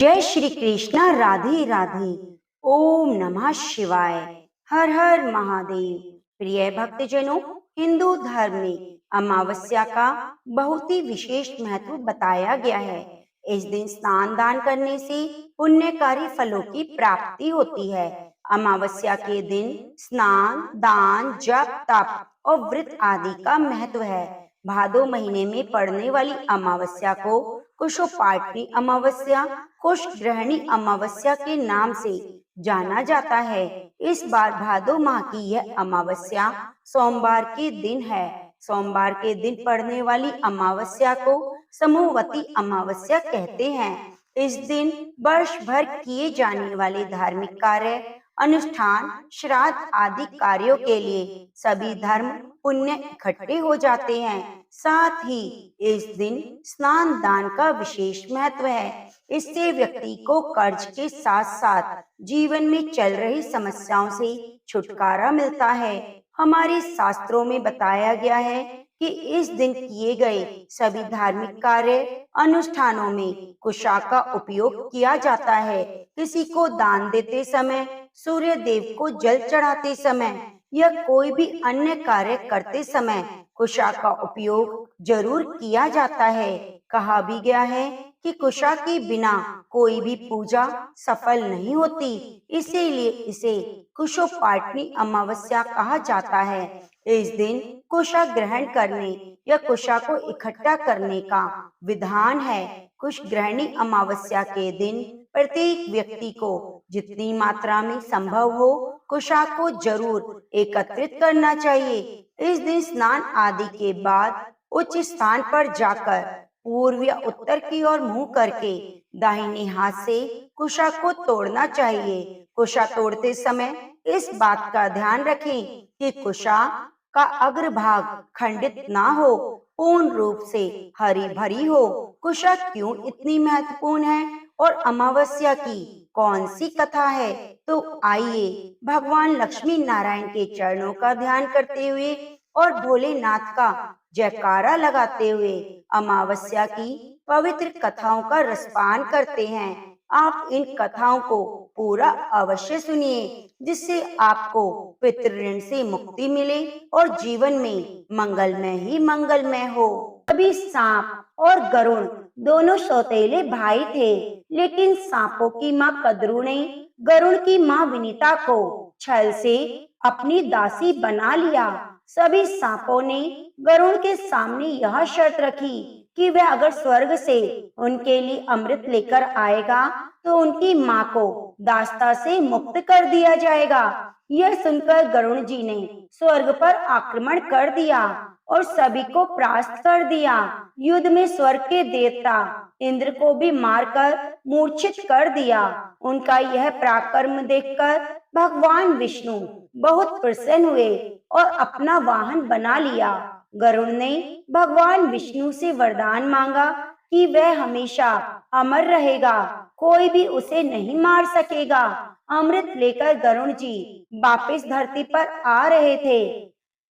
जय श्री कृष्ण। राधे राधे। ओम नमः शिवाय। हर हर महादेव। प्रिय भक्तजनों, हिंदू धर्म में अमावस्या का बहुत ही विशेष महत्व बताया गया है। इस दिन स्नान दान करने से पुण्यकारी फलों की प्राप्ति होती है। अमावस्या के दिन स्नान दान जप तप और व्रत आदि का महत्व है। भादो महीने में पड़ने वाली अमावस्या को कुशोपाटनी अमावस्या, कुश ग्रहणी अमावस्या के नाम से जाना जाता है। इस बार भादो माह की यह अमावस्या सोमवार के दिन है। सोमवार के दिन पड़ने वाली अमावस्या को समूहवती अमावस्या कहते हैं। इस दिन वर्ष भर किए जाने वाले धार्मिक कार्य, अनुष्ठान, श्राद्ध आदि कार्यों के लिए सभी धर्म पुण्य इकट्ठे हो जाते हैं। साथ ही इस दिन स्नान दान का विशेष महत्व है। इससे व्यक्ति को कर्ज के साथ साथ जीवन में चल रही समस्याओं से छुटकारा मिलता है। हमारे शास्त्रों में बताया गया है कि इस दिन किए गए सभी धार्मिक कार्य अनुष्ठानों में कुशा का उपयोग किया जाता है। किसी को दान देते समय, सूर्य देव को जल चढ़ाते समय या कोई भी अन्य कार्य करते समय कुशा का उपयोग जरूर किया जाता है। कहा भी गया है कि कुशा के बिना कोई भी पूजा सफल नहीं होती, इसीलिए इसे कुशोपाटनी अमावस्या कहा जाता है। इस दिन कुशा ग्रहण करने या कुशा को इकट्ठा करने का विधान है। कुश ग्रहणी अमावस्या के दिन प्रत्येक व्यक्ति को जितनी मात्रा में संभव हो कुशा को जरूर एकत्रित करना चाहिए। इस दिन स्नान आदि के बाद उच्च स्थान पर जाकर पूर्व या उत्तर की ओर मुंह करके दाहिने हाथ से कुशा को तोड़ना चाहिए। कुशा तोड़ते समय इस बात का ध्यान रखें कि कुशा का अग्रभाग खंडित ना हो, पूर्ण रूप से हरी भरी हो। कुशा क्यों इतनी महत्वपूर्ण है और अमावस्या की कौन सी कथा है, तो आइए भगवान लक्ष्मी नारायण के चरणों का ध्यान करते हुए और भोलेनाथ का जयकारा लगाते हुए अमावस्या की पवित्र कथाओं का रसपान करते हैं। आप इन कथाओं को पूरा अवश्य सुनिए, जिससे आपको पितृ ऋण से मुक्ति मिले और जीवन में मंगलमय ही मंगलमय हो। कभी सांप और गरुड़ दोनों सौतेले भाई थे, लेकिन सांपों की माँ कद्रू ने गरुड़ की माँ विनीता को छल से अपनी दासी बना लिया। सभी सांपों ने गरुड़ के सामने यह शर्त रखी कि वह अगर स्वर्ग से उनके लिए अमृत लेकर आएगा तो उनकी माँ को दास्ता से मुक्त कर दिया जाएगा। यह सुनकर गरुड़ जी ने स्वर्ग पर आक्रमण कर दिया और सभी को परास्त कर दिया। युद्ध में स्वर्ग के देवता इंद्र को भी मारकर मूर्छित कर दिया। उनका यह पराक्रम देखकर भगवान विष्णु बहुत प्रसन्न हुए और अपना वाहन बना लिया। गरुड़ ने भगवान विष्णु से वरदान मांगा कि वह हमेशा अमर रहेगा, कोई भी उसे नहीं मार सकेगा। अमृत लेकर गरुड़ जी वापस धरती पर आ रहे थे,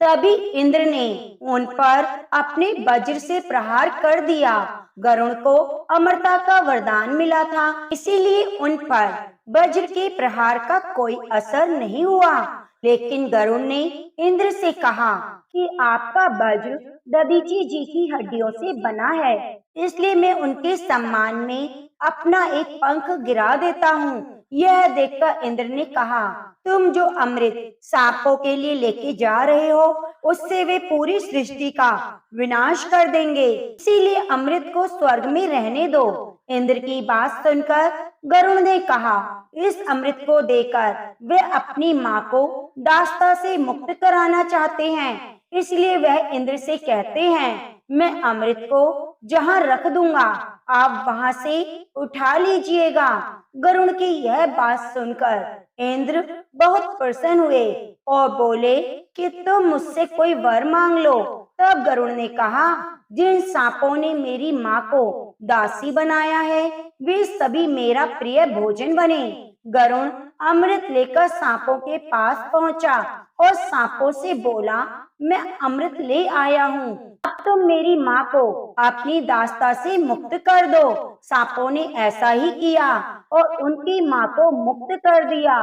तभी इंद्र ने उन पर अपने वज्र से प्रहार कर दिया। गरुड़ को अमरता का वरदान मिला था, इसीलिए उन पर वज्र के प्रहार का कोई असर नहीं हुआ। लेकिन गरुड़ ने इंद्र से कहा कि आपका वज्र दधीची जी की हड्डियों से बना है, इसलिए मैं उनके सम्मान में अपना एक पंख गिरा देता हूँ। यह देखकर इंद्र ने कहा, तुम जो अमृत सांपों के लिए लेके जा रहे हो, उससे वे पूरी सृष्टि का विनाश कर देंगे, इसीलिए अमृत को स्वर्ग में रहने दो। इंद्र की बात सुनकर गरुड़ ने कहा, इस अमृत को देकर वे अपनी माँ को दास्ता से मुक्त कराना चाहते हैं, इसलिए वह इंद्र से कहते हैं, मैं अमृत को जहाँ रख दूंगा आप वहाँ से उठा लीजिएगा। गरुड़ की यह बात सुनकर इंद्र बहुत प्रसन्न हुए और बोले कि तुम मुझसे कोई वर मांग लो। तब गरुड़ ने कहा, जिन सांपों ने मेरी माँ को दासी बनाया है वे सभी मेरा प्रिय भोजन बने। गरुड़ अमृत लेकर सांपों के पास पहुंचा और सांपों से बोला, मैं अमृत ले आया हूँ, अब तुम मेरी माँ को अपनी दास्ता से मुक्त कर दो। सांपों ने ऐसा ही किया और उनकी माँ को मुक्त कर दिया।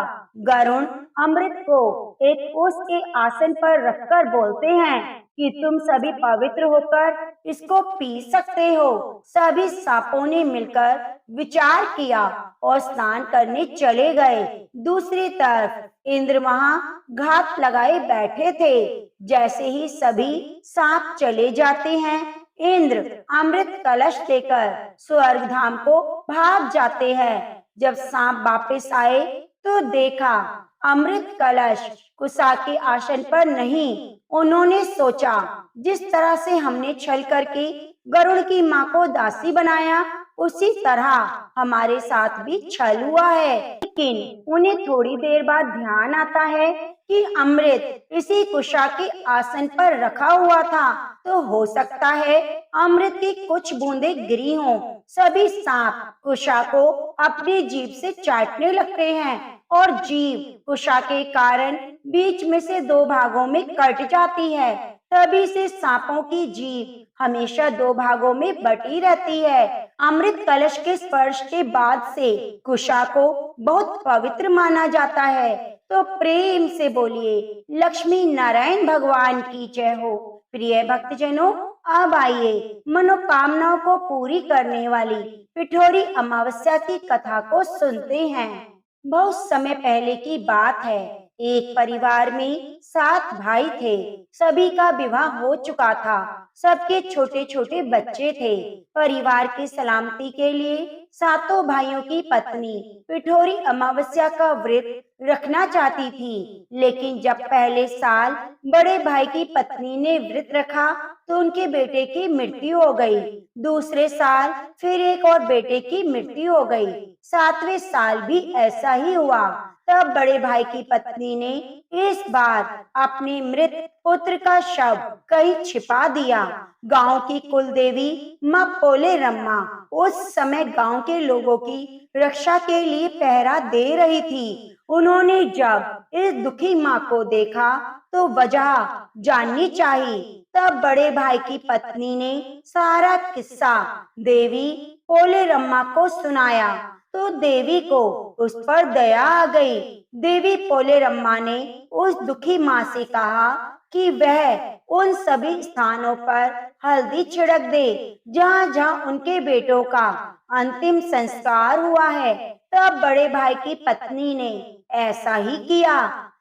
गरुण अमृत को एक कोस के आसन पर रखकर बोलते हैं कि तुम सभी पवित्र होकर इसको पी सकते हो। सभी सांपों ने मिलकर विचार किया और स्नान करने चले गए। दूसरी तरफ इंद्र वहां घात लगाए बैठे थे। जैसे ही सभी सांप चले जाते हैं, इंद्र अमृत कलश लेकर स्वर्ग धाम को भाग जाते हैं। जब सांप वापस आए तो देखा अमृत कलश कुशा के आसन पर नहीं। उन्होंने सोचा, जिस तरह से हमने छल करके गरुड़ की माँ को दासी बनाया, उसी तरह हमारे साथ भी छल हुआ है। लेकिन उन्हें थोड़ी देर बाद ध्यान आता है कि अमृत इसी कुशा के आसन पर रखा हुआ था, तो हो सकता है अमृत की कुछ बूंदें गिरी हों। सभी सांप कुशा को अपनी जीभ से चाटने लगते हैं और जीभ कुशा के कारण बीच में से दो भागों में कट जाती है। तभी से सांपों की जीभ हमेशा दो भागों में बटी रहती है। अमृत कलश के स्पर्श के बाद से कुशा को बहुत पवित्र माना जाता है। तो प्रेम से बोलिए लक्ष्मी नारायण भगवान की जय हो। प्रिय भक्तजनों, अब आइए मनोकामनाओं को पूरी करने वाली पिठोरी अमावस्या की कथा को सुनते हैं। बहुत समय पहले की बात है। एक परिवार में 7 भाई थे। सभी का विवाह हो चुका था। सबके छोटे छोटे बच्चे थे। परिवार की सलामती के लिए सातों भाइयों की पत्नी पिठोरी अमावस्या का व्रत रखना चाहती थी। लेकिन जब पहले साल बड़े भाई की पत्नी ने व्रत रखा तो उनके बेटे की मृत्यु हो गई। दूसरे साल फिर एक और बेटे की मृत्यु हो गई। 7वें साल भी ऐसा ही हुआ। तब बड़े भाई की पत्नी ने इस बार अपने मृत पुत्र का शव कहीं छिपा दिया। गांव की कुल देवी माँ पोले रम्मा उस समय गांव के लोगों की रक्षा के लिए पहरा दे रही थी। उन्होंने जब इस दुखी माँ को देखा तो वजह जाननी चाहिए। तब बड़े भाई की पत्नी ने सारा किस्सा देवी पोले रम्मा को सुनाया तो देवी को उस पर दया आ गई। देवी पोले रम्मा ने उस दुखी माँ से कहा कि वह उन सभी स्थानों पर हल्दी छिड़क दे जहाँ जहाँ उनके बेटों का अंतिम संस्कार हुआ है। तब बड़े भाई की पत्नी ने ऐसा ही किया।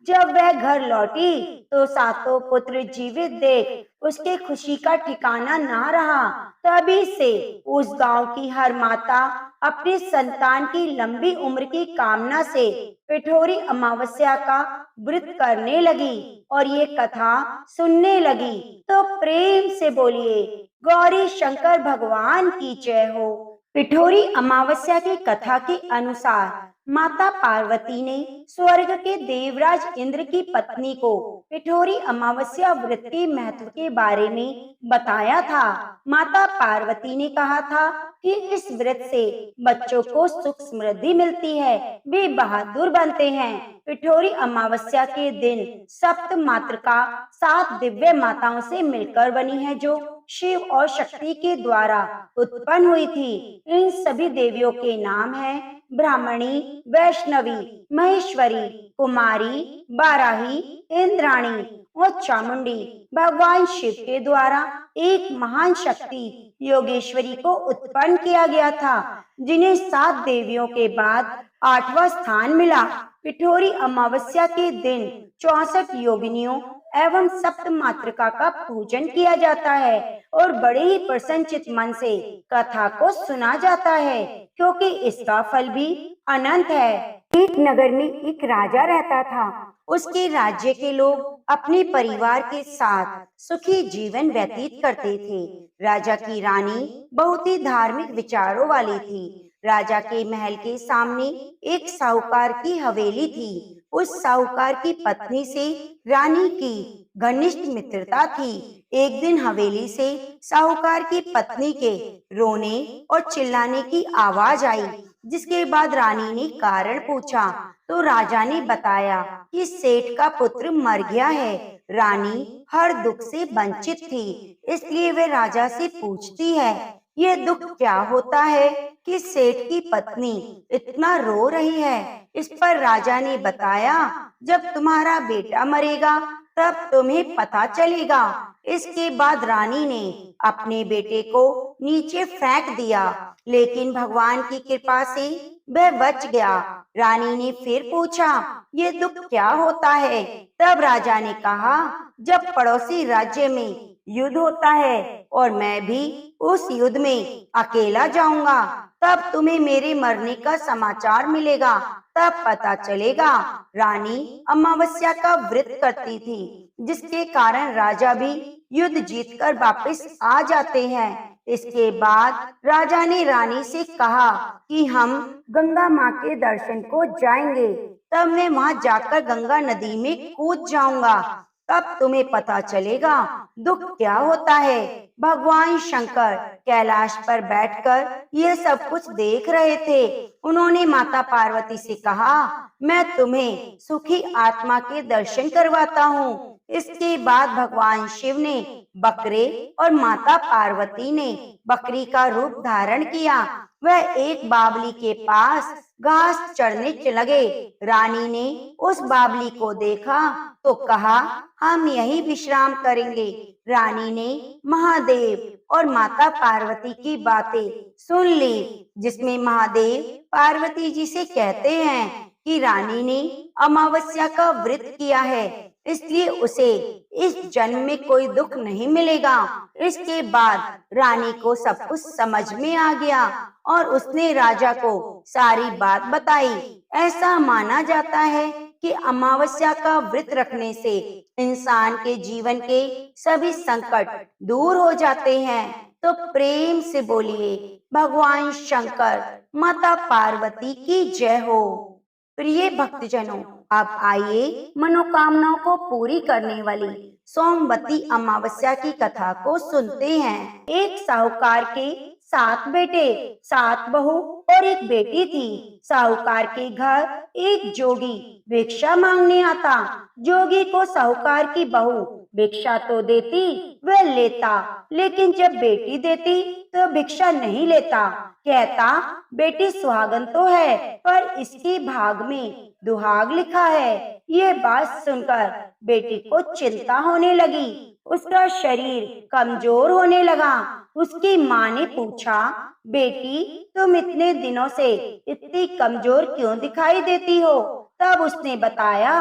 जब वह घर लौटी तो सातों पुत्र जीवित देख उसके खुशी का ठिकाना ना रहा। तभी से उस गांव की हर माता अपने संतान की लंबी उम्र की कामना से पिठोरी अमावस्या का व्रत करने लगी और ये कथा सुनने लगी। तो प्रेम से बोलिए गौरी शंकर भगवान की जय हो। पिठोरी अमावस्या की कथा के अनुसार माता पार्वती ने स्वर्ग के देवराज इंद्र की पत्नी को पिठोरी अमावस्या व्रत के महत्व के बारे में बताया था। माता पार्वती ने कहा था कि इस व्रत से बच्चों को सुख समृद्धि मिलती है, वे बहादुर बनते हैं। पिठोरी अमावस्या के दिन सप्त मातृका 7 दिव्य माताओं से मिलकर बनी है, जो शिव और शक्ति के द्वारा उत्पन्न हुई थी। इन सभी देवियों के नाम हैं ब्राह्मणी, वैष्णवी, महेश्वरी, कुमारी, बाराही, इंद्राणी और चामुंडी। भगवान शिव के द्वारा एक महान शक्ति योगेश्वरी को उत्पन्न किया गया था, जिन्हें 7 देवियों के बाद 8वां स्थान मिला। पिठोरी अमावस्या के दिन 64 योगिनियों एवं सप्त मातृका का पूजन किया जाता है और बड़े ही प्रसन्नचित मन से कथा को सुना जाता है, क्योंकि इसका फल भी अनंत है। एक नगर में एक राजा रहता था। उसके राज्य के लोग अपने परिवार के साथ सुखी जीवन व्यतीत करते थे। राजा की रानी बहुत ही धार्मिक विचारों वाली थी। राजा के महल के सामने एक साहूकार की हवेली थी। उस साहूकार की पत्नी से रानी की घनिष्ठ मित्रता थी। एक दिन हवेली से साहूकार की पत्नी के रोने और चिल्लाने की आवाज आई, जिसके बाद रानी ने कारण पूछा तो राजा ने बताया कि सेठ का पुत्र मर गया है। रानी हर दुख से वंचित थी, इसलिए वे राजा से पूछती है, ये दुख क्या होता है कि सेठ की पत्नी इतना रो रही है। इस पर राजा ने बताया, जब तुम्हारा बेटा मरेगा तब तुम्हें पता चलेगा। इसके बाद रानी ने अपने बेटे को नीचे फेंक दिया, लेकिन भगवान की कृपा से वह बच गया। रानी ने फिर पूछा, ये दुख क्या होता है? तब राजा ने कहा, जब पड़ोसी राज्य में युद्ध होता है और मैं भी उस युद्ध में अकेला जाऊंगा, तब तुम्हें मेरे मरने का समाचार मिलेगा, तब पता चलेगा। रानी अमावस्या का व्रत करती थी, जिसके कारण राजा भी युद्ध जीतकर वापस आ जाते हैं। इसके बाद राजा ने रानी से कहा कि हम गंगा माँ के दर्शन को जाएंगे, तब मैं वहाँ जाकर गंगा नदी में कूद जाऊंगा, तब तुम्हें पता चलेगा दुख क्या होता है। भगवान शंकर कैलाश पर बैठकर ये सब कुछ देख रहे थे। उन्होंने माता पार्वती से कहा, मैं तुम्हें सुखी आत्मा के दर्शन करवाता हूँ। इसके बाद भगवान शिव ने बकरे और माता पार्वती ने बकरी का रूप धारण किया। वह एक बावली के पास घास चढ़ने लगे। रानी ने उस बावली को देखा तो कहा, हम यही विश्राम करेंगे। रानी ने महादेव और माता पार्वती की बातें सुन ली, जिसमें महादेव पार्वती जी से कहते हैं कि रानी ने अमावस्या का व्रत किया है, इसलिए उसे इस जन्म में कोई दुख नहीं मिलेगा। इसके बाद रानी को सब कुछ समझ में आ गया और उसने राजा को सारी बात बताई। ऐसा माना जाता है कि अमावस्या का व्रत रखने से इंसान के जीवन के सभी संकट दूर हो जाते हैं। तो प्रेम से बोलिए, भगवान शंकर माता पार्वती की जय हो। प्रिय भक्तजनों, अब आइए मनोकामनाओं को पूरी करने वाली सोमवती अमावस्या की कथा को सुनते हैं। एक साहूकार के 7 बेटे, 7 बहू और एक बेटी थी। साहूकार के घर एक जोगी भिक्षा मांगने आता। जोगी को साहूकार की बहू भिक्षा तो देती, वह लेता, लेकिन जब बेटी देती तो भिक्षा नहीं लेता। कहता, बेटी सुहागन तो है, पर इसके भाग में दुहाग लिखा है। ये बात सुनकर बेटी को चिंता होने लगी। उसका शरीर कमजोर होने लगा। उसकी माँ ने पूछा, बेटी तुम इतने दिनों से इतनी कमजोर क्यों दिखाई देती हो? तब उसने बताया,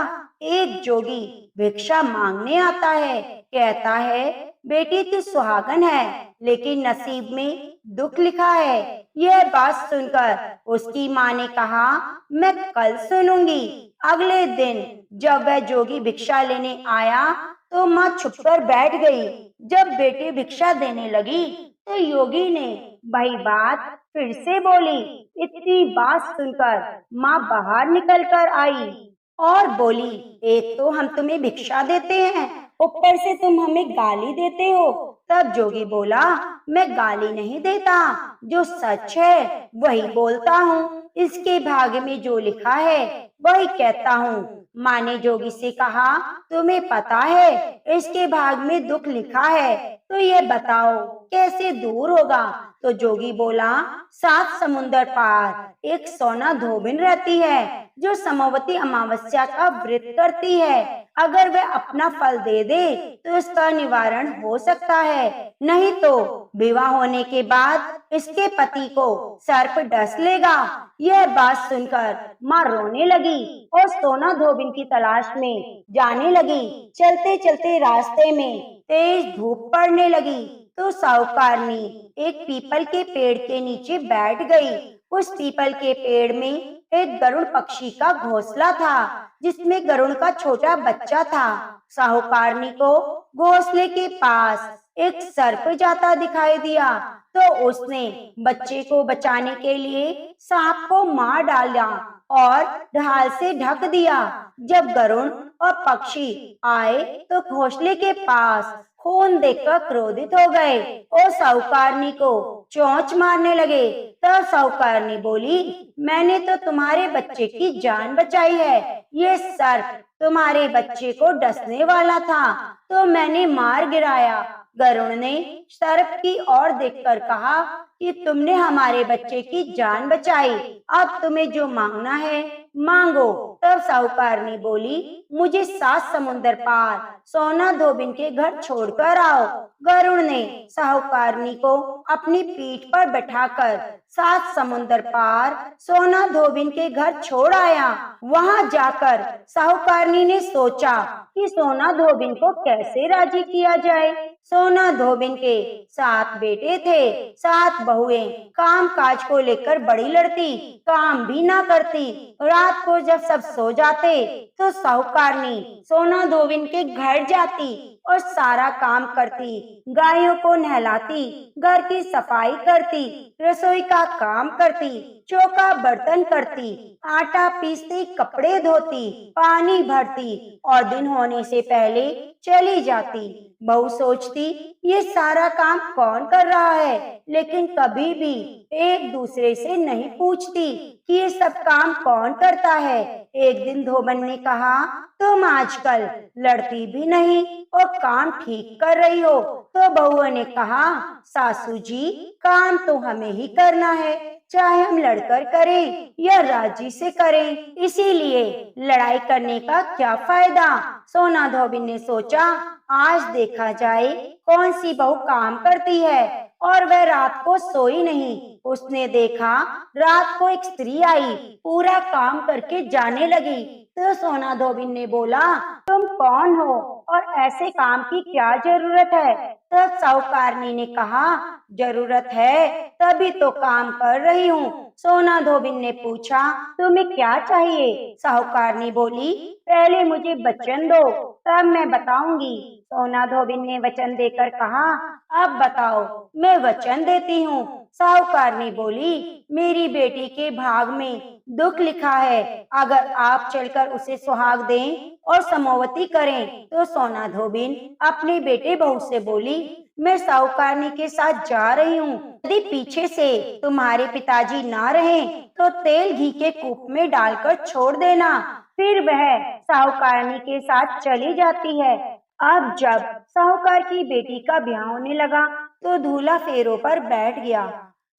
एक जोगी भिक्षा मांगने आता है, कहता है बेटी तू सुहागन है, लेकिन नसीब में दुख लिखा है। यह बात सुनकर उसकी माँ ने कहा, मैं कल सुनूंगी। अगले दिन जब वह जोगी भिक्षा लेने आया तो माँ छुपकर बैठ गई। जब बेटी भिक्षा देने लगी तो योगी ने वही बात फिर से बोली। इतनी बात सुनकर माँ बाहर निकल कर आई और बोली, एक तो हम तुम्हें भिक्षा देते हैं, ऊपर से तुम हमें गाली देते हो। तब जोगी बोला, मैं गाली नहीं देता, जो सच है वही बोलता हूँ। इसके भाग्य में जो लिखा है वही कहता हूँ। माँ ने जोगी से कहा, तुम्हें पता है इसके भाग में दुख लिखा है, तो ये बताओ कैसे दूर होगा? तो जोगी बोला, 7 समुंदर पार एक सोना धोबिन रहती है, जो समवती अमावस्या का व्रत करती है। अगर वह अपना फल दे दे तो इसका निवारण हो सकता है, नहीं तो विवाह होने के बाद इसके पति को सर्प डस लेगा। यह बात सुनकर माँ रोने लगी और सोना धोबिन की तलाश में जाने लगी। चलते चलते रास्ते में तेज धूप पड़ने लगी तो साहूकारनी एक पीपल के पेड़ के नीचे बैठ गई। उस पीपल के पेड़ में एक गरुड़ पक्षी का घोंसला था, जिसमें गरुड़ का छोटा बच्चा था। साहूकारनी को घोंसले के पास एक सर्प जाता दिखाई दिया, तो उसने बच्चे को बचाने के लिए सांप को मार डाला और ढाल से ढक दिया। जब गरुड़ और पक्षी आए तो घोंसले के पास खून देखकर क्रोधित हो गए और साहूकारनी को चोंच मारने लगे। तब साहूकारनी बोली, मैंने तो तुम्हारे बच्चे की जान बचाई है। ये सर्प तुम्हारे बच्चे को डसने वाला था तो मैंने मार गिराया। गरुड़ ने सर्प की ओर देखकर कहा कि तुमने हमारे बच्चे की जान बचाई, अब तुम्हें जो मांगना है मांगो। तब साहूकारनी बोली, मुझे 7 समुंदर पार सोना धोबिन के घर छोड़कर आओ। गरुड़ ने साहूकारनी को अपनी पीठ पर बैठाकर 7 समुंदर पार सोना धोबिन के घर छोड़ आया। वहां जाकर साहूकारनी ने सोचा कि सोना धोबिन को कैसे राजी किया जाए। सोना धोबिन के 7 बेटे थे, 7 बहुएं काम काज को लेकर बड़ी लड़ती, काम भी ना करती। रात को जब सब सो जाते तो साहूकारनी सोना धोबिन के घर जाती और सारा काम करती, गायों को नहलाती, घर की सफाई करती, रसोई का काम करती, चौका बर्तन करती, आटा पीसती, कपड़े धोती, पानी भरती और दिन होने से पहले चली जाती। बहू सोचती, ये सारा काम कौन कर रहा है, लेकिन कभी भी एक दूसरे से नहीं पूछती कि ये सब काम कौन करता है। एक दिन धोबन ने कहा, तुम आजकल लड़ती भी नहीं और काम ठीक कर रही हो। तो बहुओं ने कहा, सासू जी, काम तो हमें ही करना है, चाहे हम लड़कर करें या राजी से करें, इसीलिए लड़ाई करने का क्या फायदा। सोना धोबिन ने सोचा, आज देखा जाए कौन सी बहू काम करती है, और वह रात को सोई नहीं। उसने देखा रात को एक स्त्री आई, पूरा काम करके जाने लगी। तो सोना धोबिन ने बोला, तुम कौन हो और ऐसे काम की क्या जरूरत है। तब साहूकारनी ने कहा, जरूरत है तभी तो काम कर रही हूँ। सोना धोबिन ने पूछा, तुम्हें क्या चाहिए। साहूकारनी बोली, पहले मुझे वचन दो तब मैं बताऊंगी। सोना धोबिन ने वचन देकर कहा, अब बताओ। मैं वचन देती हूँ। साहूकारनी बोली, मेरी बेटी के भाग में दुख लिखा है, अगर आप चलकर उसे सुहाग दें और समोवती करें। तो सोना धोबिन अपने बेटे बहू से बोली, मैं साहूकारनी के साथ जा रही हूँ, यदि पीछे से तुम्हारे पिताजी ना रहे तो तेल घी के कूप में डालकर छोड़ देना। फिर वह साहूकारनी के साथ चली जाती है। अब जब साहूकार की बेटी का ब्याह होने लगा तो दूल्हा फेरों पर बैठ गया।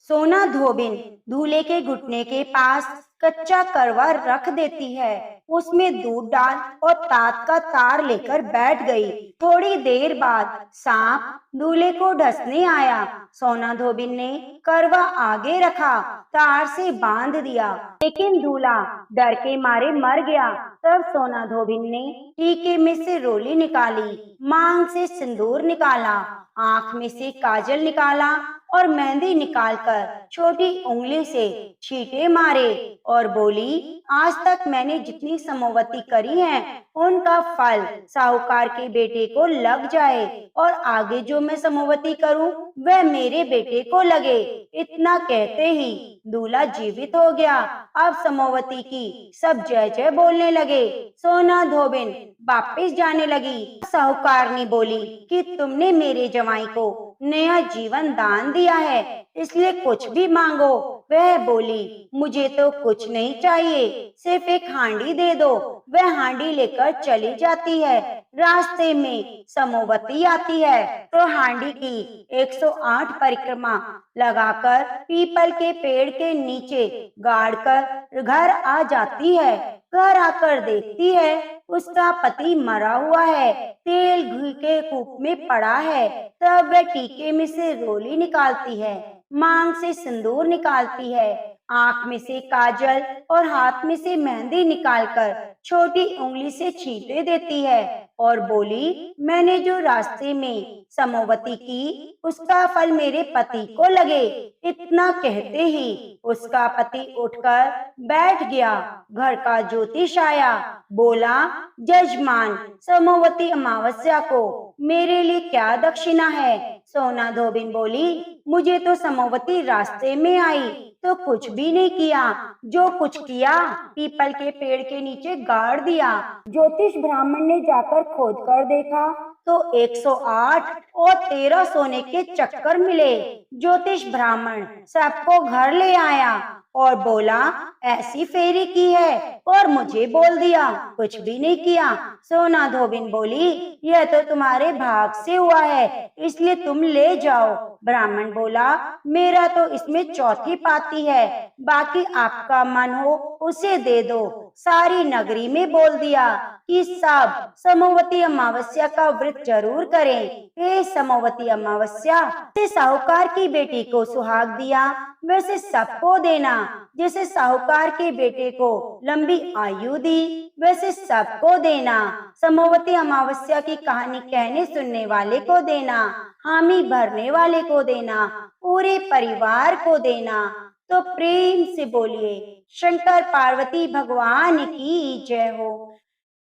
सोना धोबिन दूल्हे के घुटने के पास कच्चा करवा रख देती है, उसमें दूध डाल और तात का तार लेकर बैठ गई। थोड़ी देर बाद सांप दूल्हे को डसने आया। सोना धोबिन ने करवा आगे रखा, तार से बांध दिया, लेकिन दूल्हा डर के मारे मर गया। तब सोना धोबिन ने टीके में से रोली निकाली, मांग से सिंदूर निकाला, आंख में से काजल निकाला और मेहंदी निकालकर छोटी उंगली से छींटे मारे और बोली, आज तक मैंने जितनी समोवती करी है उनका फल साहूकार के बेटे को लग जाए और आगे जो मैं समोवती करूं वह मेरे बेटे को लगे। इतना कहते ही दूल्हा जीवित हो गया। अब समोवती की सब जय जय बोलने लगे। सोना धोबिन वापिस जाने लगी। साहूकारनी बोली कि तुमने मेरे जवाई को नया जीवन दान दिया है, इसलिए कुछ भी मांगो। वह बोली, मुझे तो कुछ नहीं चाहिए, सिर्फ एक हांडी दे दो। वह हांडी लेकर चली जाती है। रास्ते में समोवती आती है तो हांडी की 108 परिक्रमा लगाकर पीपल के पेड़ के नीचे गाड़ कर घर आ जाती है। घर आकर देखती है उसका पति मरा हुआ है, तेल घी के कूप में पड़ा है। तब वह टीके में से रोली निकालती है, मांग से सिंदूर निकालती है, आंख में से काजल और हाथ में से मेहंदी निकालकर छोटी उंगली से छींटे देती है और बोली, मैंने जो रास्ते में समोवती की उसका फल मेरे पति को लगे। इतना कहते ही उसका पति उठकर बैठ गया। घर का ज्योतिष आया, बोला, जजमान, समोवती अमावस्या को मेरे लिए क्या दक्षिणा है। सोना धोबिन बोली, मुझे तो समोवती रास्ते में आई तो कुछ भी नहीं किया, जो कुछ किया पीपल के पेड़ के नीचे गाड़ दिया। ज्योतिष ब्राह्मण ने जाकर खोद कर देखा तो 108 और 13 सोने के चक्कर मिले। ज्योतिष ब्राह्मण सबको घर ले आया और बोला, ऐसी फेरी की है और मुझे बोल दिया, कुछ भी नहीं किया। सोना धोबिन बोली, यह तो तुम्हारे भाग से हुआ है, इसलिए तुम ले जाओ। ब्राह्मण बोला, मेरा तो इसमें चौथी पाती है, बाकी आपका मन हो उसे दे दो। सारी नगरी में बोल दिया कि सब समवती अमावस्या का व्रत जरूर करें। हे समवती अमावस्या, जैसे साहूकार की बेटी को सुहाग दिया वैसे सबको देना। जैसे साहूकार के बेटे को लंबी आयु दी वैसे सबको देना। समवती अमावस्या की कहानी कहने सुनने वाले को देना, हामी भरने वाले को देना, पूरे परिवार को देना। तो प्रेम से बोलिए, शंकर पार्वती भगवान की जय हो।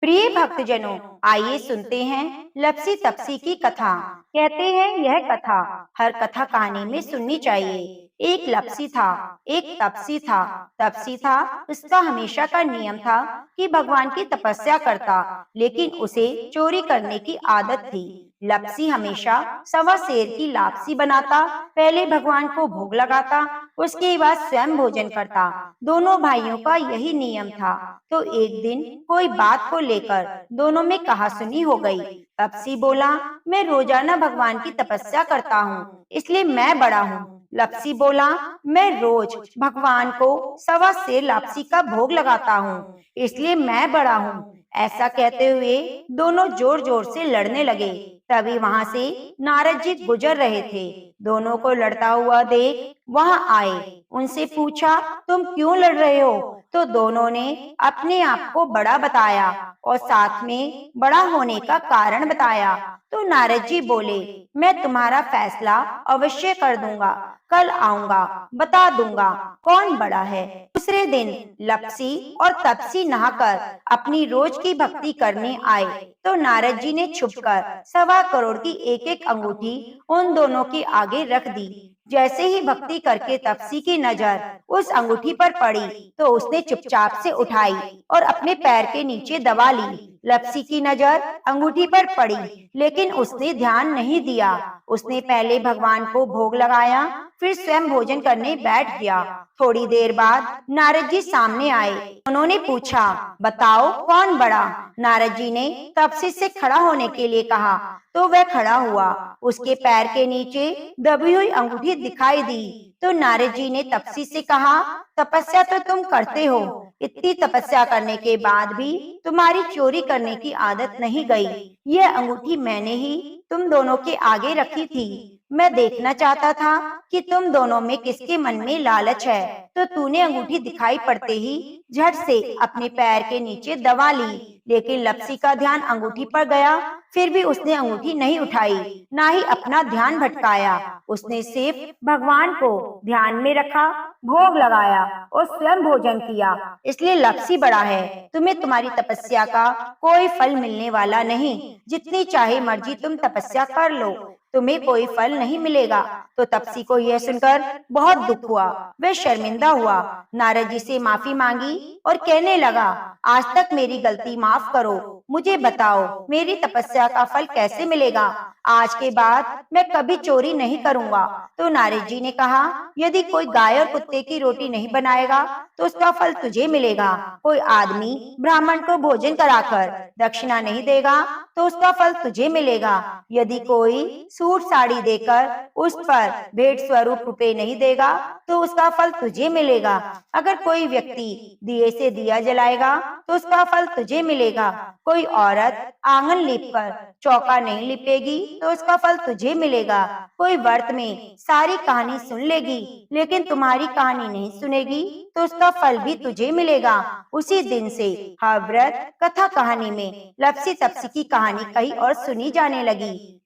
प्रिय भक्तजनों, आइए सुनते हैं लपसी तपसी की कथा। कहते हैं यह कथा हर कथा कहानी में सुननी चाहिए। एक लपसी था, एक तपसी था। तपसी था, उसका हमेशा का नियम था कि भगवान की तपस्या करता, लेकिन उसे चोरी करने की आदत थी। लपसी हमेशा सवा सेर की लापसी बनाता, पहले भगवान को भोग लगाता, उसके बाद स्वयं भोजन करता। दोनों भाइयों का यही नियम था। तो एक दिन कोई बात को लेकर दोनों में कहासुनी हो गई। लपसी बोला, मैं रोजाना भगवान की तपस्या करता हूँ, इसलिए मैं बड़ा हूँ। लपसी बोला, मैं रोज भगवान को सवा सेर लापसी का भोग लगाता हूँ, इसलिए मैं बड़ा हूँ। ऐसा कहते हुए दोनों जोर जोर से लड़ने लगे। तभी वहाँ से नारद जी गुजर रहे थे। दोनों को लड़ता हुआ देख वहाँ आए। उनसे पूछा, तुम क्यों लड़ रहे हो? तो दोनों ने अपने आप को बड़ा बताया और साथ में बड़ा होने का कारण बताया। तो नारद जी बोले, मैं तुम्हारा फैसला अवश्य कर दूंगा, कल आऊंगा, बता दूंगा कौन बड़ा है। दूसरे दिन लपसी और तपसी नहाकर अपनी रोज की भक्ति करने आए। तो नारद जी ने छुपकर 1.25 करोड़ की एक एक अंगूठी उन दोनों के आगे रख दी। जैसे ही भक्ति करके तपसी की नजर उस अंगूठी पर पड़ी तो उसने चुपचाप से उठाई और अपने पैर के नीचे दबा ली। लपसी की नजर अंगूठी पर पड़ी, लेकिन उसने ध्यान नहीं दिया। उसने पहले भगवान को भोग लगाया, फिर स्वयं भोजन करने बैठ गया। थोड़ी देर बाद नारद जी सामने आए। उन्होंने पूछा, बताओ कौन बड़ा? नारद जी ने तपसी से खड़ा होने के लिए कहा तो वह खड़ा हुआ। उसके पैर के नीचे दबी हुई अंगूठी दिखाई दी। तो नारद जी ने तपसी से कहा, तपस्या तो तुम करते हो, इतनी तपस्या करने के बाद भी तुम्हारी चोरी करने की आदत नहीं गई। यह अंगूठी मैंने ही तुम दोनों के आगे रखी थी। मैं देखना चाहता था कि तुम दोनों में किसके मन में लालच है, तो तूने अंगूठी दिखाई पड़ते ही झट से अपने पैर के नीचे दबा ली। लेकिन लपसी का ध्यान अंगूठी पर गया, फिर भी उसने अंगूठी नहीं उठाई, ना ही अपना ध्यान भटकाया। उसने सिर्फ भगवान को ध्यान में रखा, भोग लगाया और स्वयं भोजन किया। इसलिए लपसी बड़ा है। तुम्हें तुम्हारी तपस्या का कोई फल मिलने वाला नहीं। जितनी चाहे मर्जी तुम तपस्या कर लो, तुम्हें कोई फल नहीं मिलेगा। तो तपसी को यह सुनकर बहुत दुख हुआ, वह शर्मिंदा हुआ। नारद जी से माफी मांगी और कहने लगा, आज तक मेरी गलती माफ करो, मुझे बताओ मेरी तपस्या का फल कैसे मिलेगा? आज के बाद मैं कभी चोरी नहीं करूंगा। तो नारद जी ने कहा, यदि कोई गाय और कुत्ते की रोटी नहीं बनाएगा तो उसका फल तुझे मिलेगा। कोई आदमी ब्राह्मण को भोजन कराकर दक्षिणा नहीं देगा तो उसका फल तुझे मिलेगा। यदि कोई सूट साड़ी देकर उस पर भेंट स्वरूप रुपए नहीं देगा तो उसका फल तुझे मिलेगा। अगर कोई व्यक्ति दिए से दिया जलाएगा तो उसका फल तुझे मिलेगा। कोई औरत आंगन लीपकर चौका नहीं लिपेगी तो उसका फल तुझे मिलेगा। कोई व्रत में सारी कहानी सुन लेगी लेकिन तुम्हारी कहानी नहीं सुनेगी तो उसका फल भी तुझे मिलेगा। उसी दिन से हर व्रत कथा कहानी में लपसी तपसी की कहानी कही और सुनी जाने लगी।